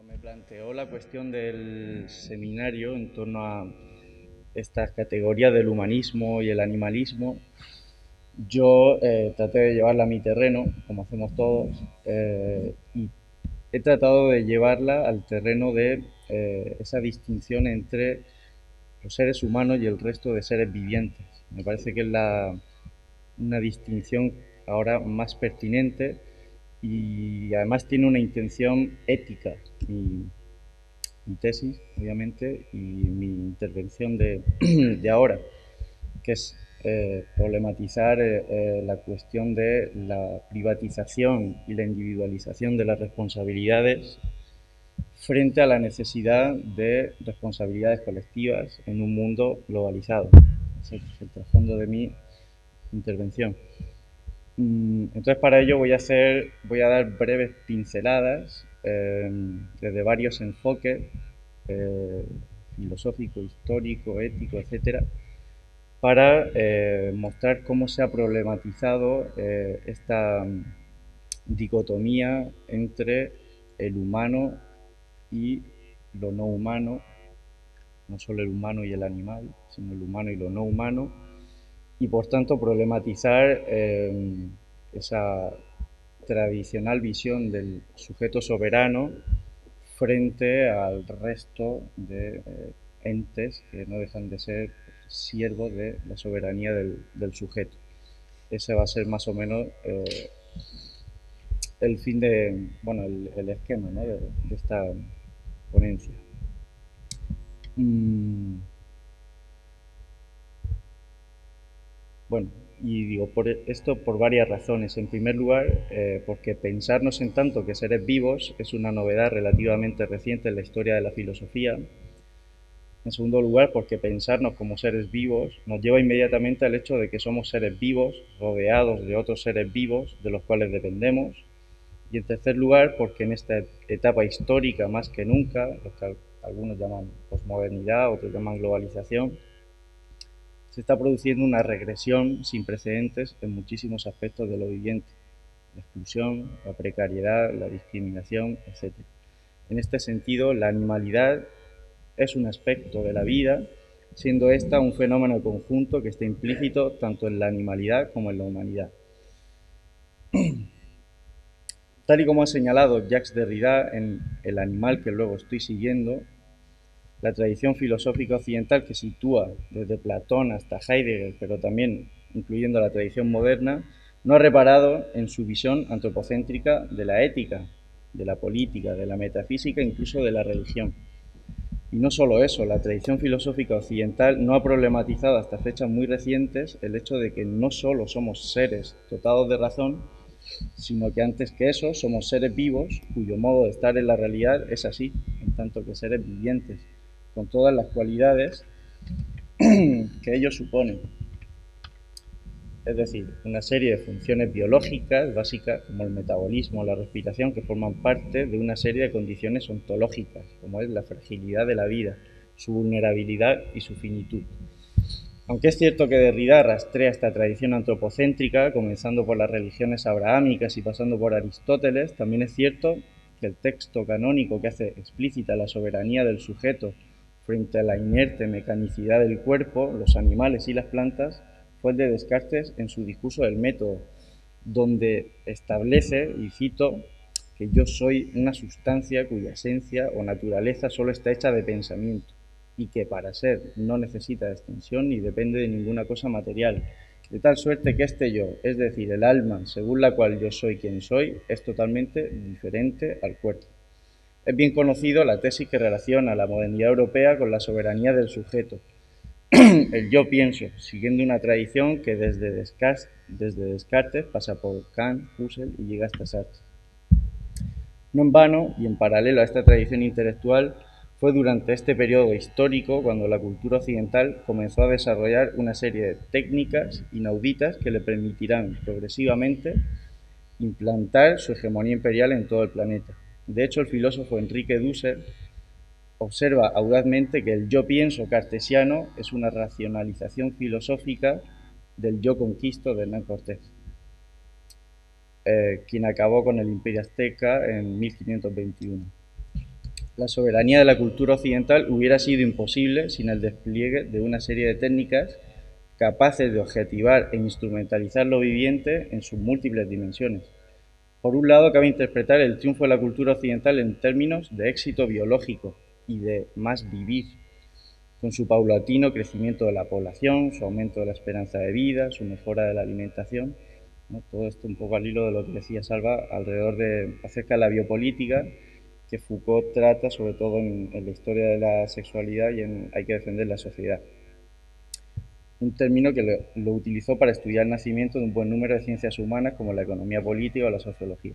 Me planteó la cuestión del seminario en torno a estas categorías del humanismo y el animalismo. Yo traté de llevarla a mi terreno, como hacemos todos, y he tratado de llevarla al terreno de esa distinción entre los seres humanos y el resto de seres vivientes. Me parece que es una distinción ahora más pertinente y además tiene una intención ética. Mi tesis, obviamente, y mi intervención de ahora, que es problematizar la cuestión de la privatización y la individualización de las responsabilidades frente a la necesidad de responsabilidades colectivas en un mundo globalizado. Ese es el trasfondo de mi intervención. Entonces para ello voy a dar breves pinceladas desde varios enfoques eh, filosófico, histórico, ético, etcétera, para mostrar cómo se ha problematizado esta dicotomía entre el humano y lo no humano, no solo el humano y el animal, sino el humano y lo no humano, y por tanto problematizar esa tradicional visión del sujeto soberano frente al resto de entes que no dejan de ser siervos de la soberanía del sujeto. Ese va a ser más o menos el fin de, bueno, el esquema, ¿no?, de esta ponencia. Mm, Bueno, y digo por esto por varias razones. En primer lugar, porque pensarnos en tanto que seres vivos es una novedad relativamente reciente en la historia de la filosofía. En segundo lugar, porque pensarnos como seres vivos nos lleva inmediatamente al hecho de que somos seres vivos, rodeados de otros seres vivos de los cuales dependemos. Y en tercer lugar, porque en esta etapa histórica más que nunca, lo que algunos llaman posmodernidad, otros llaman globalización, se está produciendo una regresión sin precedentes en muchísimos aspectos de lo viviente: la exclusión, la precariedad, la discriminación, etcétera. En este sentido, la animalidad es un aspecto de la vida, siendo esta un fenómeno conjunto que está implícito tanto en la animalidad como en la humanidad. Tal y como ha señalado Jacques Derrida en El animal que luego estoy siguiendo, la tradición filosófica occidental, que sitúa desde Platón hasta Heidegger, pero también incluyendo la tradición moderna, no ha reparado en su visión antropocéntrica de la ética, de la política, de la metafísica, incluso de la religión. Y no solo eso, la tradición filosófica occidental no ha problematizado hasta fechas muy recientes el hecho de que no solo somos seres dotados de razón, sino que antes que eso somos seres vivos cuyo modo de estar en la realidad es así, en tanto que seres vivientes, con todas las cualidades que ellos suponen. Es decir, una serie de funciones biológicas básicas como el metabolismo o la respiración que forman parte de una serie de condiciones ontológicas, como es la fragilidad de la vida, su vulnerabilidad y su finitud. Aunque es cierto que Derrida rastrea esta tradición antropocéntrica, comenzando por las religiones abrahámicas y pasando por Aristóteles, también es cierto que el texto canónico que hace explícita la soberanía del sujeto frente a la inerte mecanicidad del cuerpo, los animales y las plantas, fue el de Descartes en su discurso del método, donde establece, y cito, que yo soy una sustancia cuya esencia o naturaleza solo está hecha de pensamiento y que para ser no necesita de extensión ni depende de ninguna cosa material, de tal suerte que este yo, es decir, el alma según la cual yo soy quien soy, es totalmente diferente al cuerpo. Es bien conocido la tesis que relaciona la modernidad europea con la soberanía del sujeto, el yo pienso, siguiendo una tradición que desde Descartes pasa por Kant, Husserl y llega hasta Sartre. No en vano, y en paralelo a esta tradición intelectual, fue durante este periodo histórico cuando la cultura occidental comenzó a desarrollar una serie de técnicas inauditas que le permitirán progresivamente implantar su hegemonía imperial en todo el planeta. De hecho, el filósofo Enrique Dussel observa audazmente que el yo pienso cartesiano es una racionalización filosófica del yo conquisto de Hernán Cortés, quien acabó con el imperio azteca en 1521. La soberanía de la cultura occidental hubiera sido imposible sin el despliegue de una serie de técnicas capaces de objetivar e instrumentalizar lo viviente en sus múltiples dimensiones. Por un lado, cabe interpretar el triunfo de la cultura occidental en términos de éxito biológico y de más vivir, con su paulatino crecimiento de la población, su aumento de la esperanza de vida, su mejora de la alimentación, ¿no? Todo esto un poco al hilo de lo que decía Salva alrededor de acerca de la biopolítica que Foucault trata sobre todo en la historia de la sexualidad y en Hay que defender la sociedad. Un término que lo utilizó para estudiar el nacimiento de un buen número de ciencias humanas como la economía política o la sociología.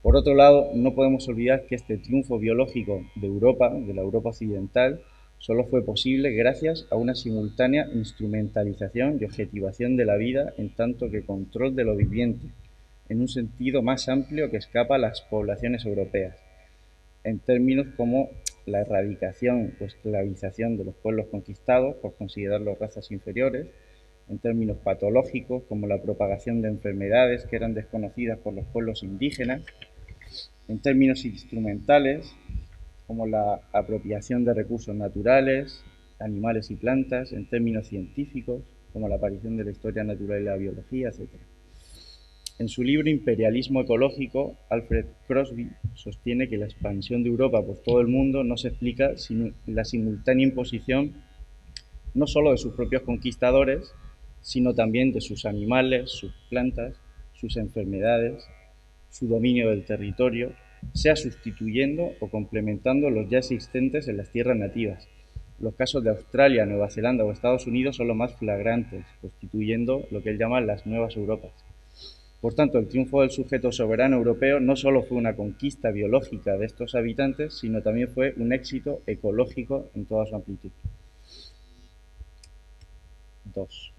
Por otro lado, no podemos olvidar que este triunfo biológico de Europa, de la Europa occidental, solo fue posible gracias a una simultánea instrumentalización y objetivación de la vida en tanto que control de lo viviente, en un sentido más amplio que escapa a las poblaciones europeas, en términos como la erradicación o esclavización de los pueblos conquistados por considerarlos razas inferiores, en términos patológicos como la propagación de enfermedades que eran desconocidas por los pueblos indígenas, en términos instrumentales como la apropiación de recursos naturales, animales y plantas, en términos científicos como la aparición de la historia natural y la biología, etc. En su libro Imperialismo ecológico, Alfred Crosby sostiene que la expansión de Europa por todo el mundo no se explica sin la simultánea imposición no solo de sus propios conquistadores, sino también de sus animales, sus plantas, sus enfermedades, su dominio del territorio, sea sustituyendo o complementando los ya existentes en las tierras nativas. Los casos de Australia, Nueva Zelanda o Estados Unidos son los más flagrantes, constituyendo lo que él llama las nuevas Europas. Por tanto, el triunfo del sujeto soberano europeo no solo fue una conquista biológica de estos habitantes, sino también fue un éxito ecológico en toda su amplitud. 2.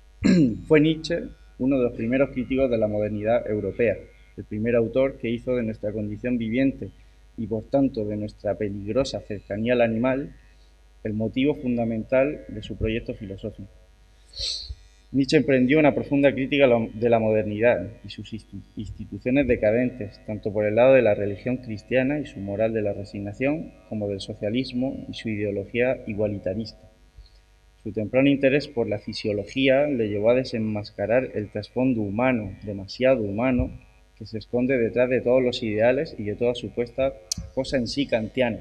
Fue Nietzsche uno de los primeros críticos de la modernidad europea, el primer autor que hizo de nuestra condición viviente y por tanto de nuestra peligrosa cercanía al animal el motivo fundamental de su proyecto filosófico. Nietzsche emprendió una profunda crítica de la modernidad y sus instituciones decadentes, tanto por el lado de la religión cristiana y su moral de la resignación, como del socialismo y su ideología igualitarista. Su temprano interés por la fisiología le llevó a desenmascarar el trasfondo humano, demasiado humano, que se esconde detrás de todos los ideales y de toda supuesta cosa en sí kantiana.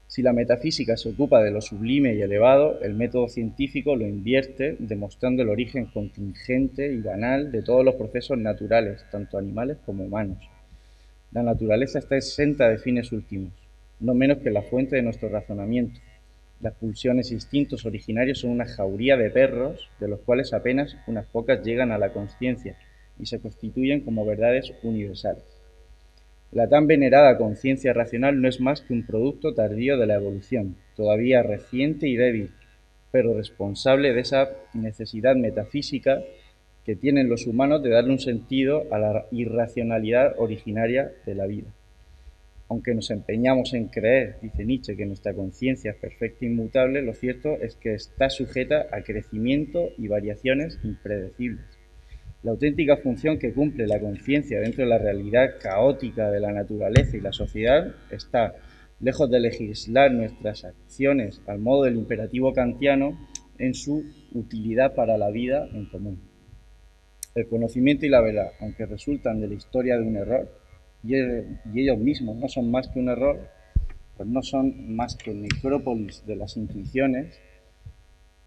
Si la metafísica se ocupa de lo sublime y elevado, el método científico lo invierte, demostrando el origen contingente y banal de todos los procesos naturales, tanto animales como humanos. La naturaleza está exenta de fines últimos, no menos que la fuente de nuestro razonamiento. Las pulsiones e instintos originarios son una jauría de perros, de los cuales apenas unas pocas llegan a la conciencia y se constituyen como verdades universales. La tan venerada conciencia racional no es más que un producto tardío de la evolución, todavía reciente y débil, pero responsable de esa necesidad metafísica que tienen los humanos de darle un sentido a la irracionalidad originaria de la vida. Aunque nos empeñamos en creer, dice Nietzsche, que nuestra conciencia es perfecta e inmutable, lo cierto es que está sujeta a crecimiento y variaciones impredecibles. La auténtica función que cumple la conciencia dentro de la realidad caótica de la naturaleza y la sociedad está, lejos de legislar nuestras acciones al modo del imperativo kantiano, en su utilidad para la vida en común. El conocimiento y la verdad, aunque resultan de la historia de un error, y ellos mismos no son más que un error, pues no son más que necrópolis de las intuiciones,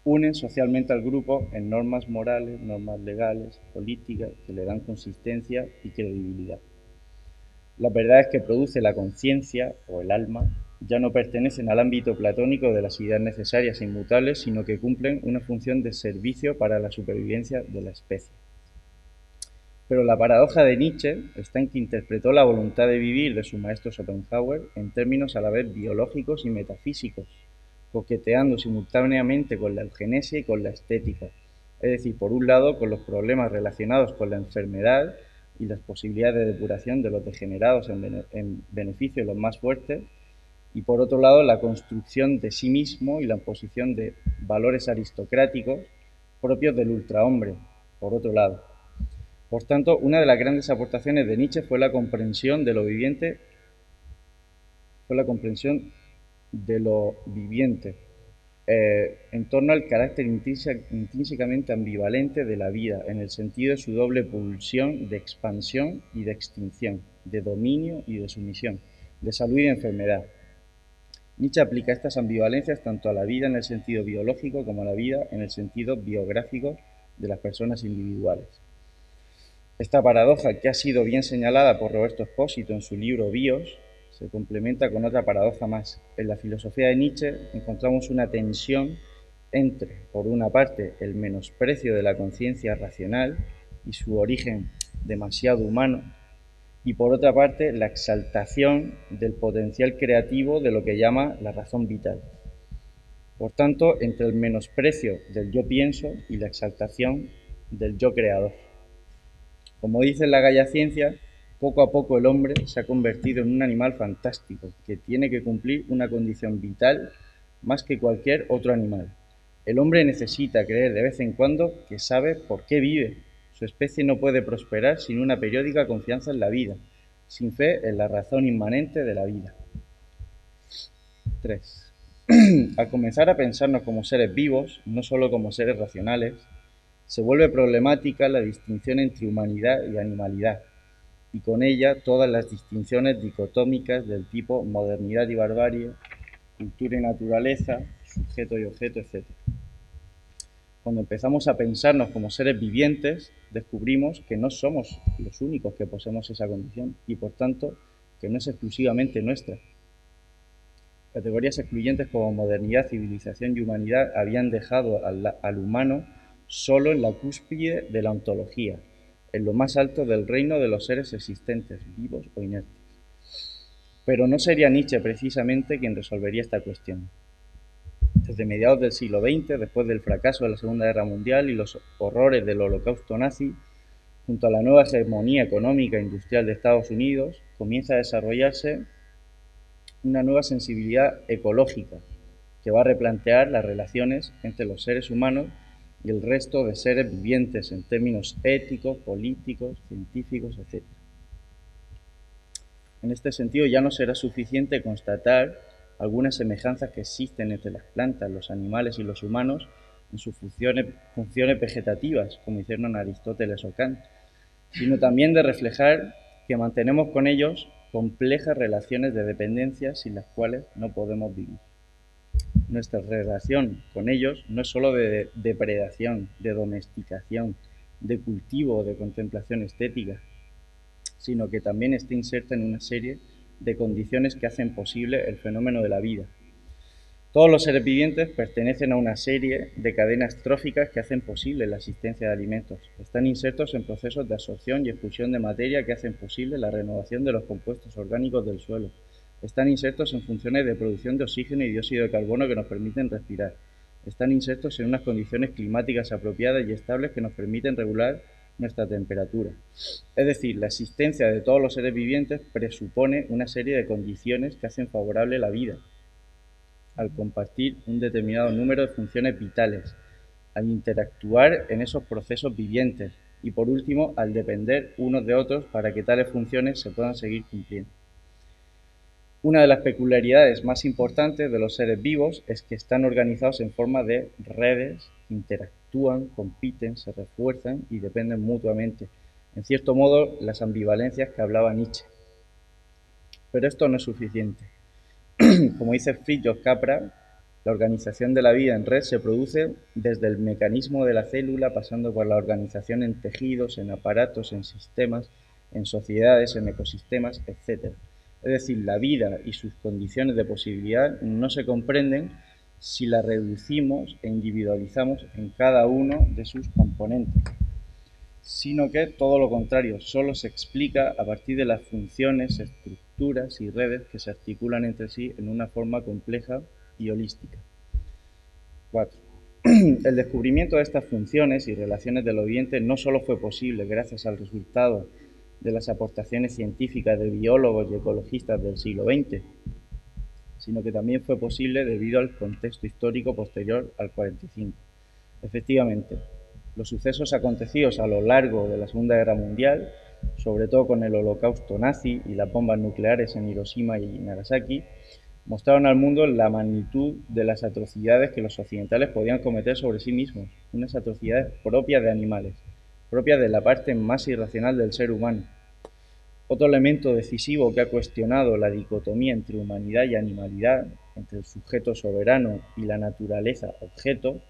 unen socialmente al grupo en normas morales, normas legales, políticas, que le dan consistencia y credibilidad. Las verdades que produce la conciencia o el alma ya no pertenecen al ámbito platónico de las ideas necesarias e inmutables, sino que cumplen una función de servicio para la supervivencia de la especie. Pero la paradoja de Nietzsche está en que interpretó la voluntad de vivir de su maestro Schopenhauer en términos a la vez biológicos y metafísicos, coqueteando simultáneamente con la eugenesia y con la estética, es decir, por un lado con los problemas relacionados con la enfermedad y las posibilidades de depuración de los degenerados en beneficio de los más fuertes, y por otro lado la construcción de sí mismo y la imposición de valores aristocráticos propios del ultrahombre, por otro lado. Por tanto, una de las grandes aportaciones de Nietzsche fue la comprensión de lo viviente fue la comprensión de lo viviente, en torno al carácter intrínsecamente ambivalente de la vida, en el sentido de su doble pulsión de expansión y de extinción, de dominio y de sumisión, de salud y de enfermedad. Nietzsche aplica estas ambivalencias tanto a la vida en el sentido biológico como a la vida en el sentido biográfico de las personas individuales. Esta paradoja, que ha sido bien señalada por Roberto Espósito en su libro Bios, se complementa con otra paradoja más. En la filosofía de Nietzsche encontramos una tensión entre, por una parte, el menosprecio de la conciencia racional y su origen demasiado humano, y por otra parte, la exaltación del potencial creativo de lo que llama la razón vital. Por tanto, entre el menosprecio del yo pienso y la exaltación del yo creador. Como dice la Gaia Ciencia, poco a poco el hombre se ha convertido en un animal fantástico que tiene que cumplir una condición vital más que cualquier otro animal. El hombre necesita creer de vez en cuando que sabe por qué vive. Su especie no puede prosperar sin una periódica confianza en la vida, sin fe en la razón inmanente de la vida. 3. Al comenzar a pensarnos como seres vivos, no solo como seres racionales, se vuelve problemática la distinción entre humanidad y animalidad, y con ella todas las distinciones dicotómicas del tipo modernidad y barbarie, cultura y naturaleza, sujeto y objeto, etc. Cuando empezamos a pensarnos como seres vivientes, descubrimos que no somos los únicos que poseemos esa condición y, por tanto, que no es exclusivamente nuestra. Categorías excluyentes como modernidad, civilización y humanidad habían dejado al humano solo en la cúspide de la ontología, en lo más alto del reino de los seres existentes, vivos o inertes. Pero no sería Nietzsche precisamente quien resolvería esta cuestión. Desde mediados del siglo XX, después del fracaso de la Segunda Guerra Mundial y los horrores del Holocausto nazi, junto a la nueva hegemonía económica e industrial de Estados Unidos, comienza a desarrollarse una nueva sensibilidad ecológica que va a replantear las relaciones entre los seres humanos y el resto de seres vivientes en términos éticos, políticos, científicos, etc. En este sentido, ya no será suficiente constatar algunas semejanzas que existen entre las plantas, los animales y los humanos en sus funciones vegetativas, como hicieron Aristóteles o Kant, sino también de reflejar que mantenemos con ellos complejas relaciones de dependencia sin las cuales no podemos vivir. Nuestra relación con ellos no es sólo de depredación, de domesticación, de cultivo o de contemplación estética, sino que también está inserta en una serie de condiciones que hacen posible el fenómeno de la vida. Todos los seres vivientes pertenecen a una serie de cadenas tróficas que hacen posible la existencia de alimentos. Están insertos en procesos de absorción y expulsión de materia que hacen posible la renovación de los compuestos orgánicos del suelo. Están insertos en funciones de producción de oxígeno y dióxido de carbono que nos permiten respirar. Están insertos en unas condiciones climáticas apropiadas y estables que nos permiten regular nuestra temperatura. Es decir, la existencia de todos los seres vivientes presupone una serie de condiciones que hacen favorable la vida, al compartir un determinado número de funciones vitales, al interactuar en esos procesos vivientes y, por último, al depender unos de otros para que tales funciones se puedan seguir cumpliendo. Una de las peculiaridades más importantes de los seres vivos es que están organizados en forma de redes, interactúan, compiten, se refuerzan y dependen mutuamente. En cierto modo, las ambivalencias que hablaba Nietzsche. Pero esto no es suficiente. Como dice Fritjof Capra, la organización de la vida en red se produce desde el mecanismo de la célula, pasando por la organización en tejidos, en aparatos, en sistemas, en sociedades, en ecosistemas, etc. Es decir, la vida y sus condiciones de posibilidad no se comprenden si la reducimos e individualizamos en cada uno de sus componentes, sino que todo lo contrario, solo se explica a partir de las funciones, estructuras y redes que se articulan entre sí en una forma compleja y holística. 4. El descubrimiento de estas funciones y relaciones del viviente no solo fue posible gracias al resultado de las aportaciones científicas de biólogos y ecologistas del siglo XX, sino que también fue posible debido al contexto histórico posterior al 45. Efectivamente, los sucesos acontecidos a lo largo de la Segunda Guerra Mundial sobre todo con el holocausto nazi y las bombas nucleares en Hiroshima y Nagasaki, mostraron al mundo la magnitud de las atrocidades que los occidentales podían cometer sobre sí mismos, unas atrocidades propias de animales, propias de la parte más irracional del ser humano. Otro elemento decisivo que ha cuestionado la dicotomía entre humanidad y animalidad, entre el sujeto soberano y la naturaleza objeto,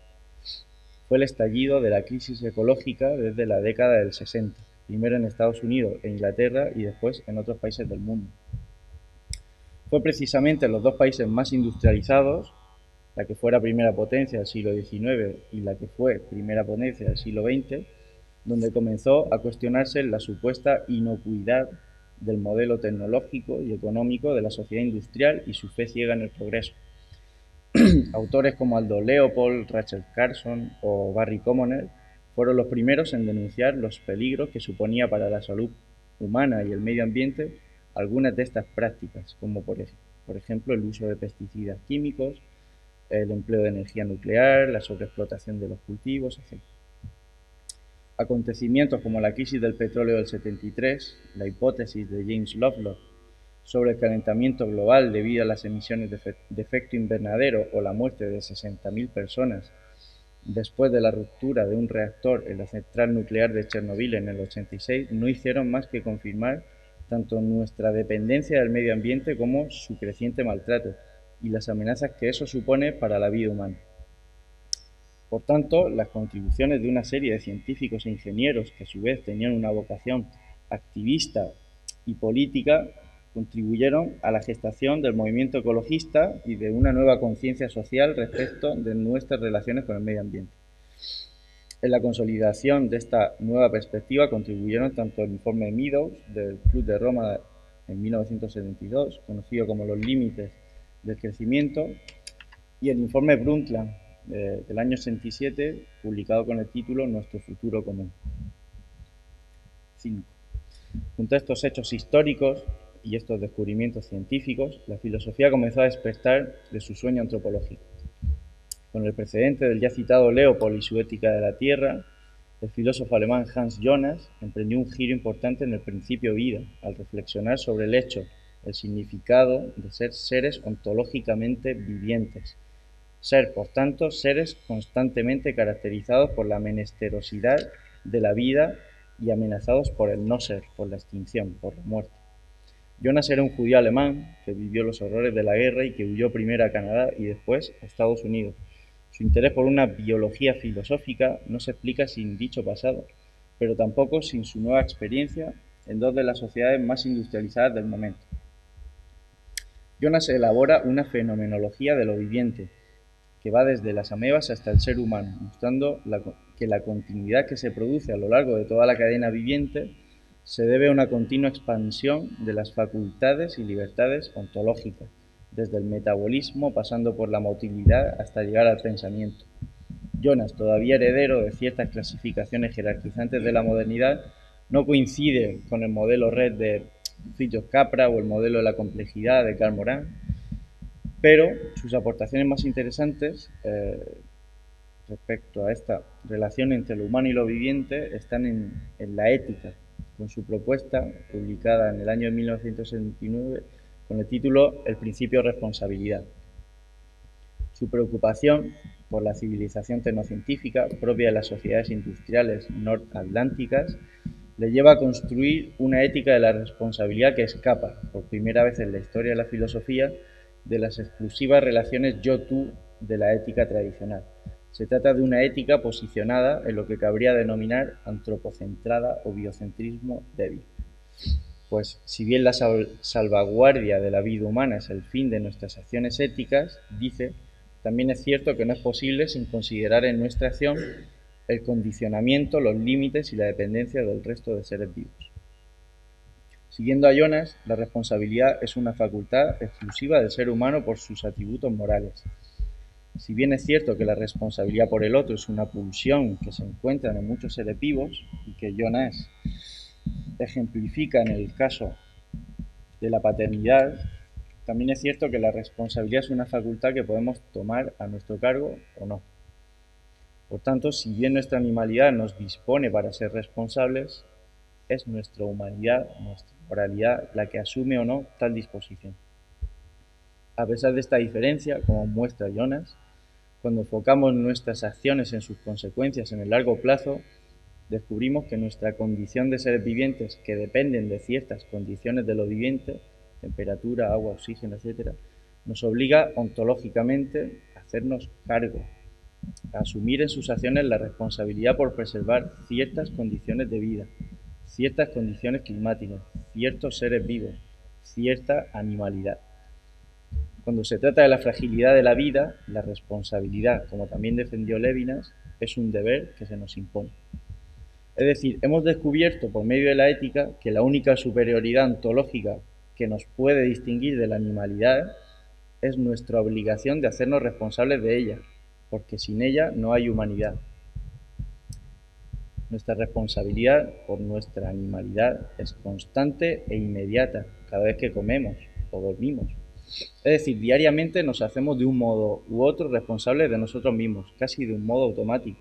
fue el estallido de la crisis ecológica desde la década del 60, primero en Estados Unidos e Inglaterra y después en otros países del mundo. Fue precisamente en los dos países más industrializados, la que fuera primera potencia del siglo XIX y la que fue primera potencia del siglo XX, donde comenzó a cuestionarse la supuesta inocuidad del modelo tecnológico y económico de la sociedad industrial y su fe ciega en el progreso. Autores como Aldo Leopold, Rachel Carson o Barry Commoner fueron los primeros en denunciar los peligros que suponía para la salud humana y el medio ambiente algunas de estas prácticas, como por ejemplo el uso de pesticidas químicos, el empleo de energía nuclear, la sobreexplotación de los cultivos, etc. Acontecimientos como la crisis del petróleo del 73, la hipótesis de James Lovelock sobre el calentamiento global debido a las emisiones de efecto invernadero o la muerte de 60.000 personas después de la ruptura de un reactor en la central nuclear de Chernobyl en el 86 no hicieron más que confirmar tanto nuestra dependencia del medio ambiente como su creciente maltrato y las amenazas que eso supone para la vida humana. Por tanto, las contribuciones de una serie de científicos e ingenieros que a su vez tenían una vocación activista y política contribuyeron a la gestación del movimiento ecologista y de una nueva conciencia social respecto de nuestras relaciones con el medio ambiente. En la consolidación de esta nueva perspectiva contribuyeron tanto el informe Meadows del Club de Roma en 1972, conocido como Los límites del crecimiento, y el informe Brundtland del año 67, publicado con el título Nuestro futuro común. 5. Junto a estos hechos históricos y estos descubrimientos científicos, la filosofía comenzó a despertar de su sueño antropológico. Con el precedente del ya citado Leopold y su ética de la tierra, el filósofo alemán Hans Jonas emprendió un giro importante en el principio vida, al reflexionar sobre el hecho, el significado de ser seres ontológicamente vivientes. Ser, por tanto, seres constantemente caracterizados por la menesterosidad de la vida y amenazados por el no ser, por la extinción, por la muerte. Jonas era un judío alemán que vivió los horrores de la guerra y que huyó primero a Canadá y después a Estados Unidos. Su interés por una biología filosófica no se explica sin dicho pasado, pero tampoco sin su nueva experiencia en dos de las sociedades más industrializadas del momento. Jonas elabora una fenomenología de lo viviente, que va desde las amebas hasta el ser humano, mostrando que la continuidad que se produce a lo largo de toda la cadena viviente se debe a una continua expansión de las facultades y libertades ontológicas, desde el metabolismo pasando por la motilidad hasta llegar al pensamiento. Jonas, todavía heredero de ciertas clasificaciones jerarquizantes de la modernidad, no coincide con el modelo Red de Fritjof Capra o el modelo de la complejidad de Karl Moran, pero sus aportaciones más interesantes respecto a esta relación entre lo humano y lo viviente están en la ética, con su propuesta publicada en el año 1979 con el título El principio de responsabilidad. Su preocupación por la civilización tecnocientífica propia de las sociedades industriales norteatlánticas le lleva a construir una ética de la responsabilidad que escapa, por primera vez en la historia de la filosofía, de las exclusivas relaciones yo-tú de la ética tradicional. Se trata de una ética posicionada en lo que cabría denominar antropocentrada o biocentrismo débil. Pues si bien la salvaguardia de la vida humana es el fin de nuestras acciones éticas, dice, también es cierto que no es posible sin considerar en nuestra acción el condicionamiento, los límites y la dependencia del resto de seres vivos. Siguiendo a Jonas, la responsabilidad es una facultad exclusiva del ser humano por sus atributos morales. Si bien es cierto que la responsabilidad por el otro es una pulsión que se encuentra en muchos seres vivos y que Jonas ejemplifica en el caso de la paternidad, también es cierto que la responsabilidad es una facultad que podemos tomar a nuestro cargo o no. Por tanto, si bien nuestra animalidad nos dispone para ser responsables, es nuestra humanidad, nuestra moralidad, la que asume o no tal disposición. A pesar de esta diferencia, como muestra Jonas, cuando enfocamos nuestras acciones en sus consecuencias en el largo plazo, descubrimos que nuestra condición de seres vivientes, que dependen de ciertas condiciones de lo viviente, temperatura, agua, oxígeno, etc., nos obliga ontológicamente a hacernos cargo, a asumir en sus acciones la responsabilidad por preservar ciertas condiciones de vida, ciertas condiciones climáticas, ciertos seres vivos, cierta animalidad. Cuando se trata de la fragilidad de la vida, la responsabilidad, como también defendió Levinas, es un deber que se nos impone. Es decir, hemos descubierto por medio de la ética que la única superioridad ontológica que nos puede distinguir de la animalidad es nuestra obligación de hacernos responsables de ella, porque sin ella no hay humanidad. Nuestra responsabilidad por nuestra animalidad es constante e inmediata cada vez que comemos o dormimos. Es decir, diariamente nos hacemos de un modo u otro responsables de nosotros mismos, casi de un modo automático.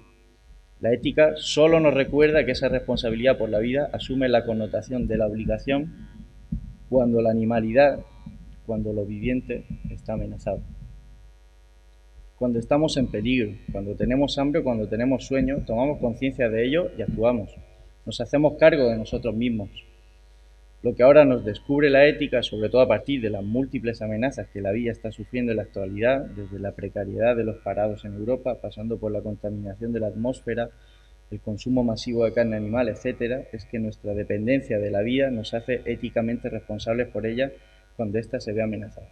La ética solo nos recuerda que esa responsabilidad por la vida asume la connotación de la obligación cuando la animalidad, cuando lo viviente está amenazado. Cuando estamos en peligro, cuando tenemos hambre o cuando tenemos sueño, tomamos conciencia de ello y actuamos. Nos hacemos cargo de nosotros mismos. Lo que ahora nos descubre la ética, sobre todo a partir de las múltiples amenazas que la vida está sufriendo en la actualidad, desde la precariedad de los parados en Europa, pasando por la contaminación de la atmósfera, el consumo masivo de carne animal, etc., es que nuestra dependencia de la vida nos hace éticamente responsables por ella cuando ésta se ve amenazada.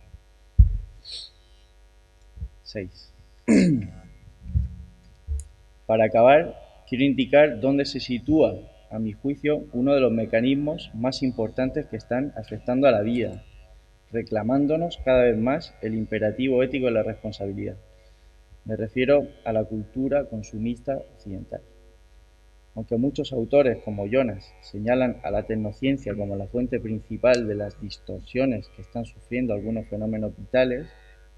6. Para acabar, quiero indicar dónde se sitúa, a mi juicio, uno de los mecanismos más importantes que están afectando a la vida, reclamándonos cada vez más el imperativo ético de la responsabilidad. Me refiero a la cultura consumista occidental. Aunque muchos autores, como Jonas, señalan a la tecnociencia como la fuente principal de las distorsiones que están sufriendo algunos fenómenos vitales,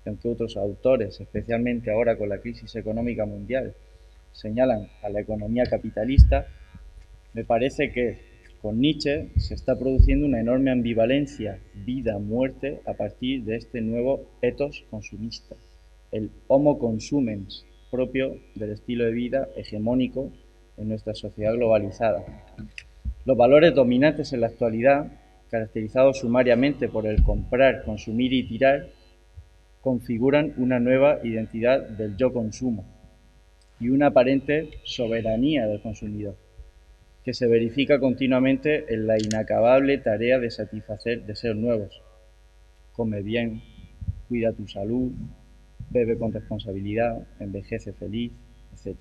y aunque otros autores, especialmente ahora con la crisis económica mundial, señalan a la economía capitalista, me parece que con Nietzsche se está produciendo una enorme ambivalencia vida-muerte a partir de este nuevo ethos consumista, el homo consumens, propio del estilo de vida hegemónico en nuestra sociedad globalizada. Los valores dominantes en la actualidad, caracterizados sumariamente por el comprar, consumir y tirar, configuran una nueva identidad del yo consumo y una aparente soberanía del consumidor, que se verifica continuamente en la inacabable tarea de satisfacer deseos nuevos. Come bien, cuida tu salud, bebe con responsabilidad, envejece feliz, etc.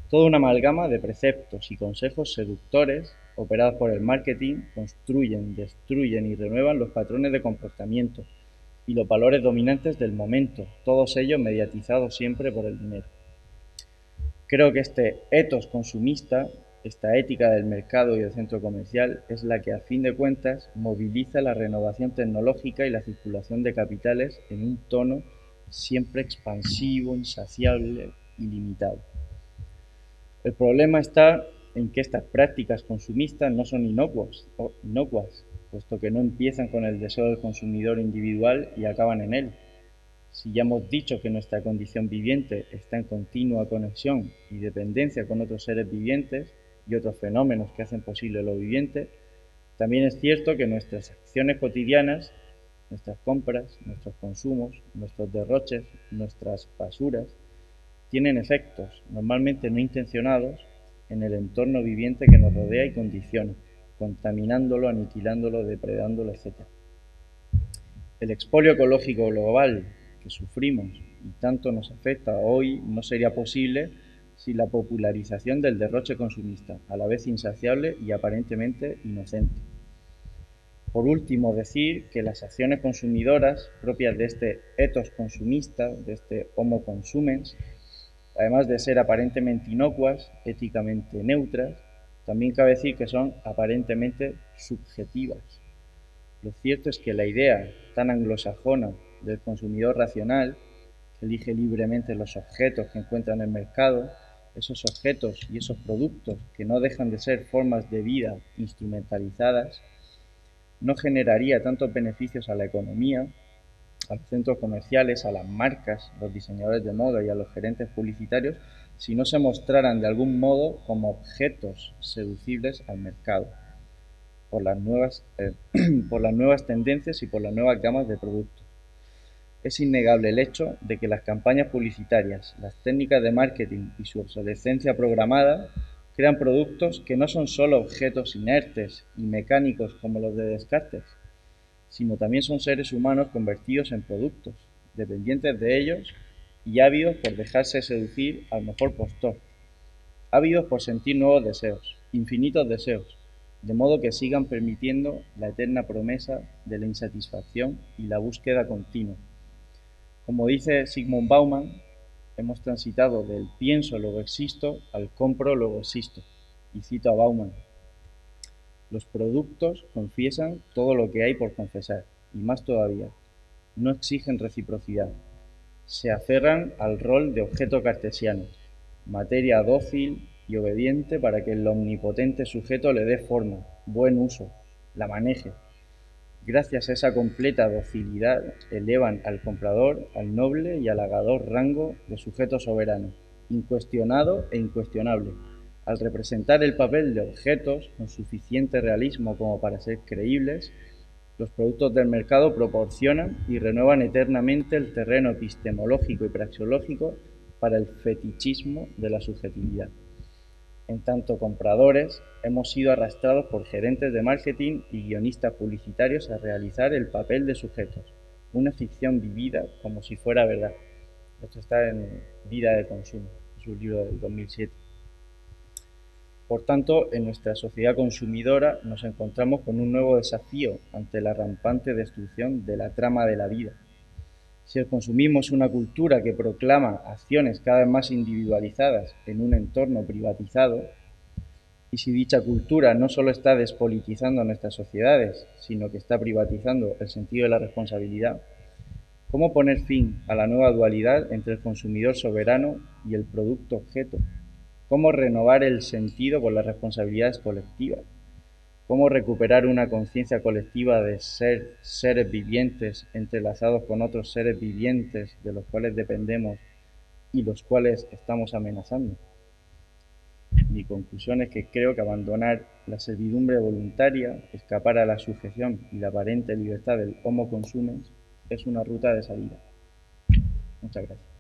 Toda una amalgama de preceptos y consejos seductores operados por el marketing construyen, destruyen y renuevan los patrones de comportamiento y los valores dominantes del momento, todos ellos mediatizados siempre por el dinero. Creo que este ethos consumista, esta ética del mercado y del centro comercial, es la que a fin de cuentas moviliza la renovación tecnológica y la circulación de capitales en un tono siempre expansivo, insaciable, ilimitado. El problema está en que estas prácticas consumistas no son inocuas, puesto que no empiezan con el deseo del consumidor individual y acaban en él. Si ya hemos dicho que nuestra condición viviente está en continua conexión y dependencia con otros seres vivientes y otros fenómenos que hacen posible lo viviente, también es cierto que nuestras acciones cotidianas, nuestras compras, nuestros consumos, nuestros derroches, nuestras basuras, tienen efectos, normalmente no intencionados, en el entorno viviente que nos rodea y condiciona, contaminándolo, aniquilándolo, depredándolo, etc. El expolio ecológico global que sufrimos y tanto nos afecta hoy no sería posible sin la popularización del derroche consumista, a la vez insaciable y aparentemente inocente. Por último, decir que las acciones consumidoras propias de este ethos consumista, de este homo consumens, además de ser aparentemente inocuas, éticamente neutras, también cabe decir que son aparentemente subjetivas. Lo cierto es que la idea tan anglosajona del consumidor racional, que elige libremente los objetos que encuentra en el mercado esos objetos y esos productos que no dejan de ser formas de vida instrumentalizadas, no generaría tantos beneficios a la economía, a los centros comerciales, a las marcas, a los diseñadores de moda y a los gerentes publicitarios si no se mostraran de algún modo como objetos seducibles al mercado por las nuevas, por las nuevas tendencias y por las nuevas gamas de productos. Es innegable el hecho de que las campañas publicitarias, las técnicas de marketing y su obsolescencia programada crean productos que no son solo objetos inertes y mecánicos como los de Descartes, sino también son seres humanos convertidos en productos, dependientes de ellos y ávidos por dejarse seducir al mejor postor, ávidos por sentir nuevos deseos, infinitos deseos, de modo que sigan permitiendo la eterna promesa de la insatisfacción y la búsqueda continua. Como dice Zygmunt Bauman, hemos transitado del pienso luego existo al compro luego existo. Y cito a Bauman: los productos confiesan todo lo que hay por confesar, y más todavía, no exigen reciprocidad. Se aferran al rol de objeto cartesiano, materia dócil y obediente para que el omnipotente sujeto le dé forma, buen uso, la maneje. Gracias a esa completa docilidad elevan al comprador al noble y halagador rango de sujeto soberano, incuestionado e incuestionable. Al representar el papel de objetos con suficiente realismo como para ser creíbles, los productos del mercado proporcionan y renuevan eternamente el terreno epistemológico y praxeológico para el fetichismo de la subjetividad. En tanto compradores, hemos sido arrastrados por gerentes de marketing y guionistas publicitarios a realizar el papel de sujetos, una ficción vivida como si fuera verdad. Esto está en Vida de Consumo, es un libro del 2007. Por tanto, en nuestra sociedad consumidora nos encontramos con un nuevo desafío ante la rampante destrucción de la trama de la vida. Si el consumismo es una cultura que proclama acciones cada vez más individualizadas en un entorno privatizado, y si dicha cultura no solo está despolitizando nuestras sociedades, sino que está privatizando el sentido de la responsabilidad, ¿cómo poner fin a la nueva dualidad entre el consumidor soberano y el producto objeto? ¿Cómo renovar el sentido por las responsabilidades colectivas? ¿Cómo recuperar una conciencia colectiva de ser seres vivientes entrelazados con otros seres vivientes de los cuales dependemos y los cuales estamos amenazando? Mi conclusión es que creo que abandonar la servidumbre voluntaria, escapar a la sujeción y la aparente libertad del homo consumens es una ruta de salida. Muchas gracias.